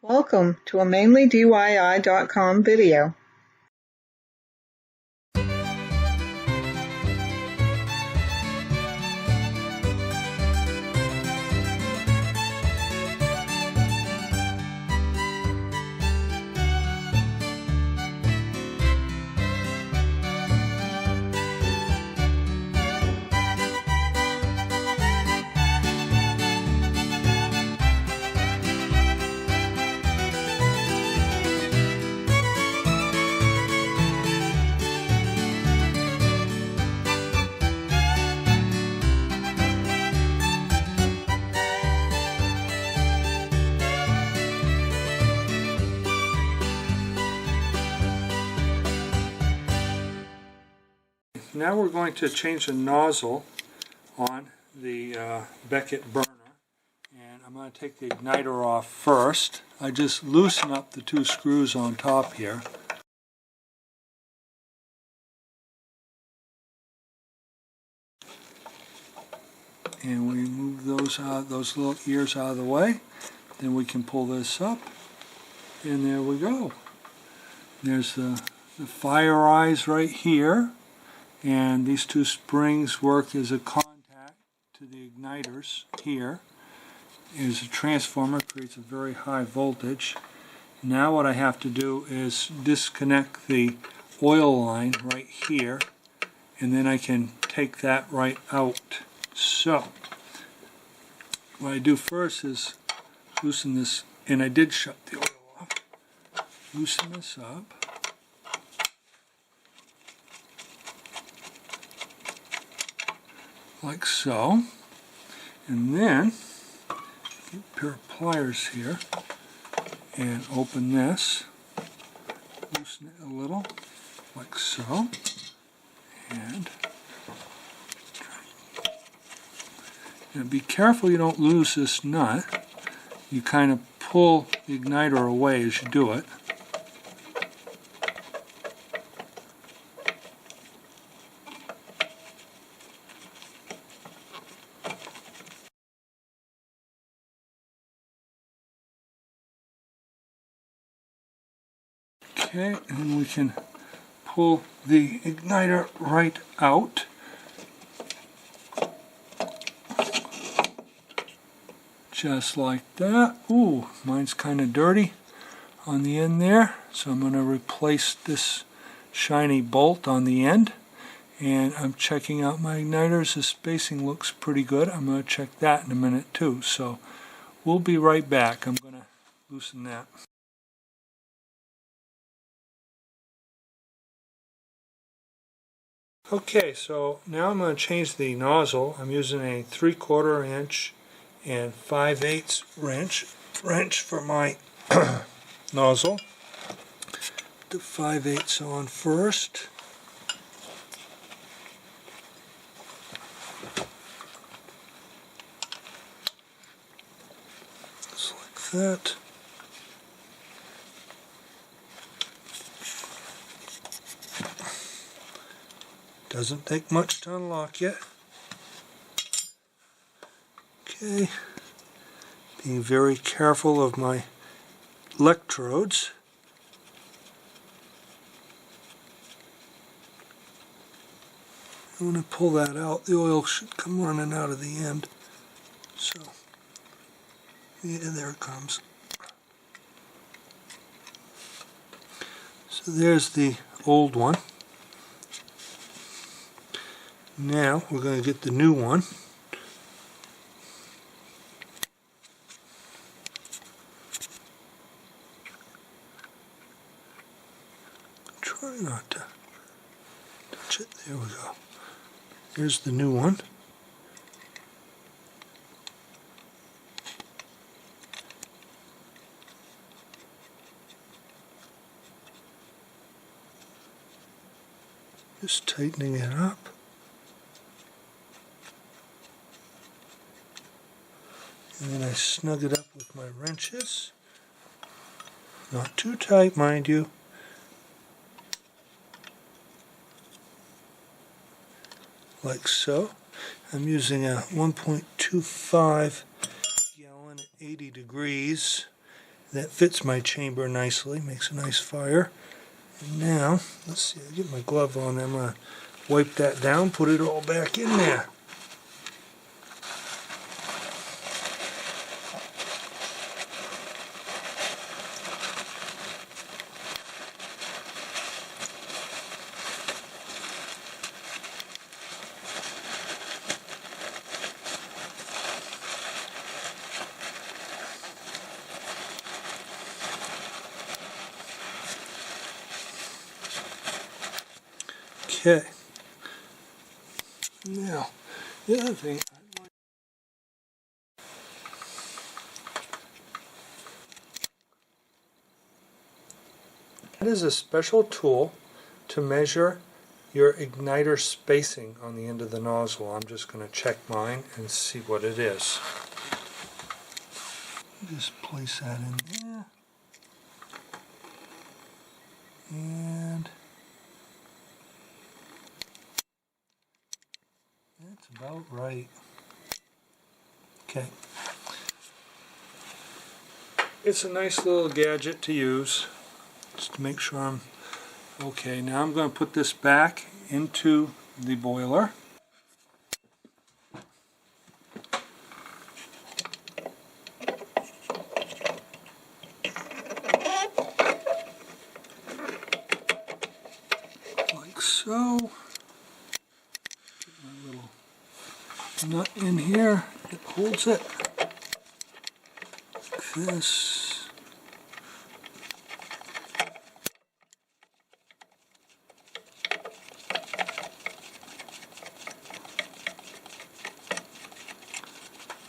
Welcome to a MainelyDIY.com video. Now we're going to change the nozzle on the Beckett burner, and I'm going to take the igniter off first. I just loosen up the two screws on top here. And we move those little ears out of the way. Then we can pull this up, and there we go. There's the fire eyes right here. And these two springs work as a contact to the igniters here. Is a transformer, creates a very high voltage. Now what I have to do is disconnect the oil line right here, and then I can take that right out. So what I do first is loosen this, and I did shut the oil off. Loosen this up. Like so, and then get a pair of pliers here and open this, loosen it a little, like so, and be careful you don't lose this nut. You kind of pull the igniter away as you do it. Okay, and then we can pull the igniter right out. Just like that. Ooh, mine's kind of dirty on the end there, so I'm going to replace this shiny bolt on the end. And I'm checking out my igniters. The spacing looks pretty good. I'm going to check that in a minute too. So we'll be right back. I'm going to loosen that. Okay, so now I'm going to change the nozzle. I'm using a 3/4 inch and 5/8 wrench for my nozzle. The 5/8 on first. Just like that. Doesn't take much to unlock yet. Okay, being very careful of my electrodes. When I pull that out, the oil should come running out of the end. So, yeah, there it comes. So there's the old one. Now we're going to get the new one. Try not to touch it. There we go. There's the new one. Just tightening it up. And then I snug it up with my wrenches. Not too tight, mind you. Like so. I'm using a 1.25 gallon at 80 degrees. That fits my chamber nicely, makes a nice fire. And now, let's see, I'll get my glove on. I'm going to wipe that down, put it all back in there. Okay. Now, the other thing I'd like, that is a special tool to measure your igniter spacing on the end of the nozzle. I'm just going to check mine and see what it is. Just place that in there. And that's about right. Okay. It's a nice little gadget to use, just to make sure I'm okay. Now I'm going to put this back into the boiler. Like so. Put my little nut in here that holds it. Like this.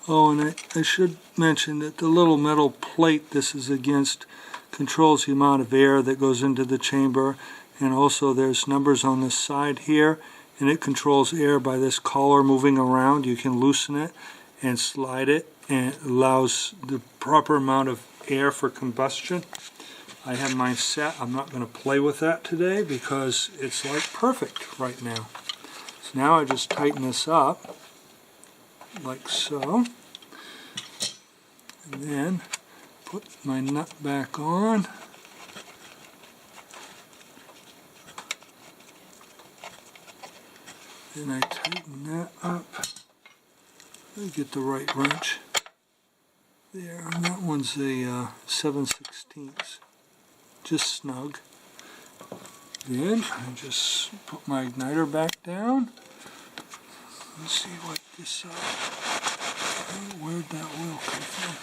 Oh, and I should mention that the little metal plate this is against controls the amount of air that goes into the chamber, and also there's numbers on the side here, and it controls air by this collar moving around. You can loosen it and slide it, and it allows the proper amount of air for combustion. I have mine set. I'm not going to play with that today because it's like perfect right now. So now I just tighten this up like so, and then put my nut back on. Then I tighten that up. Let me get the right wrench there, and that one's a 7/16, just snug. Then I just put my igniter back down. Let's see what this, where'd that oil come from?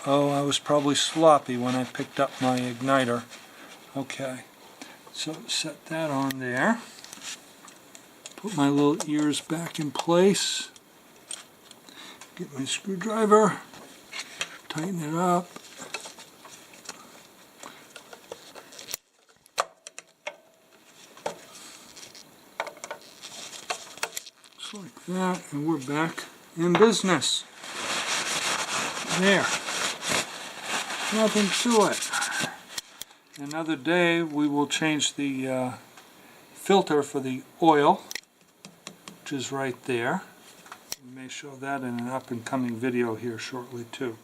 Oh, I was probably sloppy when I picked up my igniter. Okay, so set that on there. Put my little ears back in place. Get my screwdriver, tighten it up. Just like that, and we're back in business. There. Nothing to it. Another day we will change the filter for the oil, which is right there. We may show that in an up and coming video here shortly too.